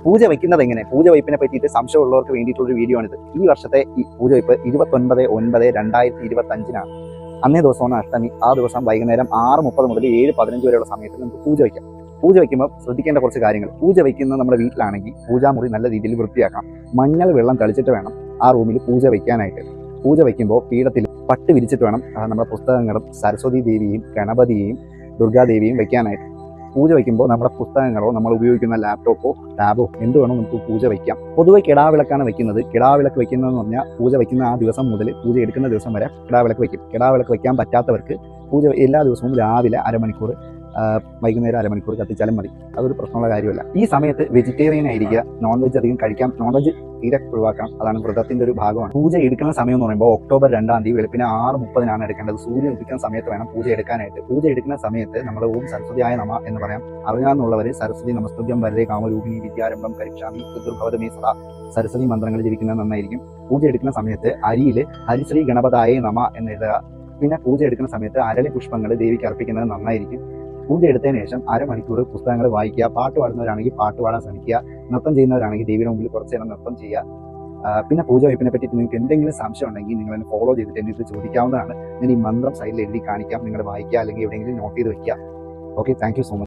പൂജ വയ്ക്കുന്നത് എങ്ങനെ, പൂജ വയ്പ്പിനെ പറ്റിയിട്ട് സംശയമുള്ളവർക്ക് വേണ്ടിയിട്ടുള്ളൊരു വീഡിയോ ആണിത്. ഈ വർഷത്തെ ഈ പൂജ വയ്പ്പ് 29/9/2025 അന്നേ ദിവസമാണ് അഷ്ടമി. ആ ദിവസം വൈകുന്നേരം 6:30 മുതൽ 7:15 വരെയുള്ള സമയത്ത് നമുക്ക് പൂജ വയ്ക്കാം. പൂജ വയ്ക്കുമ്പോൾ ശ്രദ്ധിക്കേണ്ട കുറച്ച് കാര്യങ്ങൾ. പൂജ വയ്ക്കുന്നത് നമ്മുടെ വീട്ടിലാണെങ്കിൽ പൂജാമുറി നല്ല രീതിയിൽ വൃത്തിയാക്കണം. മഞ്ഞൾ വെള്ളം തളിച്ചിട്ട് വേണം ആ റൂമിൽ പൂജ വയ്ക്കാനായിട്ട്. പൂജ വയ്ക്കുമ്പോൾ പീഠത്തിൽ പട്ട് വിരിച്ചിട്ട് വേണം നമ്മുടെ പുസ്തകങ്ങളും സരസ്വതി ദേവിയെയും ഗണപതിയെയും ദുർഗാദേവിയും വയ്ക്കാനായിട്ട്. പൂജ വയ്ക്കുമ്പോൾ നമ്മുടെ പുസ്തകങ്ങളോ നമ്മൾ ഉപയോഗിക്കുന്ന ലാപ്ടോപ്പോ ടാബോ എന്ത് വേണോ നമുക്ക് പൂജ വയ്ക്കാം. പൊതുവെ കിടാവിളക്കാണ് വയ്ക്കുന്നത്. കിടാവിളക്ക് വയ്ക്കുന്നതെന്ന് പറഞ്ഞാൽ പൂജ വയ്ക്കുന്ന ആ ദിവസം മുതൽ പൂജ എടുക്കുന്ന ദിവസം വരെ കിടാവിളക്ക് വയ്ക്കും. കിടാവിളക്ക് വയ്ക്കാൻ പറ്റാത്തവർക്ക് പൂജ എല്ലാ ദിവസവും രാവിലെ അരമണിക്കൂർ, വൈകുന്നേരം അരമണിക്കൂർ കത്തിച്ചാലും മതി. അതൊരു പ്രശ്നമുള്ള കാര്യമല്ല. ഈ സമയത്ത് വെജിറ്റേറിയൻ ആയിരിക്കുക. നോൺ വെജ് അധികം കഴിക്കാം. നോൺ വെജ് തീരെ ഒഴിവാക്കണം. അതാണ് വ്രതത്തിന്റെ ഒരു ഭാഗമാണ്. പൂജ എടുക്കുന്ന സമയം എന്ന് പറയുമ്പോൾ ഒക്ടോബർ 2 വെളുപ്പിന് 6:30 എടുക്കേണ്ടത്. സൂര്യൻ ഉദിക്കുന്ന സമയത്ത് വേണം പൂജ എടുക്കാനായിട്ട്. പൂജ എടുക്കുന്ന സമയത്ത് നമ്മൾ ഓം സരസ്വതിയായ നമ എന്ന് പറയാം. അറിയാവുന്നവർ സരസ്വതി നമസ്തുഭ്യം വരദേ കാമരൂപിണി വിദ്യാരംഭം കരിക്ഷാമി ചതുർഭവതമേ സദാ സരസ്വതി മന്ത്രങ്ങൾ ജപിക്കുന്നത് നന്നായിരിക്കും. പൂജ എടുക്കുന്ന സമയത്ത് അരിയിൽ ഹരിശ്രീ ഗണപതായ നമ എന്ന് എഴുതുക. പിന്നെ പൂജ എടുക്കുന്ന സമയത്ത് അരളി പുഷ്പങ്ങൾ ദേവിക്ക് അർപ്പിക്കുന്നത് നന്നായിരിക്കും. പൂജ എടുത്തതിന് ശേഷം അരമണിക്കൂർ പുസ്തകങ്ങൾ വായിക്കുക. പാട്ട് പാടുന്നവരാണെങ്കിൽ പാട്ട് പാടാൻ ശ്രമിക്കുക. നൃത്തം ചെയ്യുന്നവരാണെങ്കിൽ ദേവിയുടെ മുമ്പിൽ കുറച്ച് നേരം നൃത്തം ചെയ്യുക. പിന്നെ പൂജ വയ്പ്പിനെ പറ്റിയിട്ട് നിങ്ങൾക്ക് എന്തെങ്കിലും സംശയം ഉണ്ടെങ്കിൽ നിങ്ങൾ എന്നെ ഫോളോ ചെയ്തിട്ട് എന്നെ ഇത് ചോദിക്കാവുന്നതാണ്. ഞാൻ ഈ മന്ത്രം സൈഡിൽ എഴുതി കാണിക്കാം. നിങ്ങൾ വായിക്കുക അല്ലെങ്കിൽ എവിടെയെങ്കിലും നോട്ട് ചെയ്ത് വെക്കുക. Okay, thank you so much.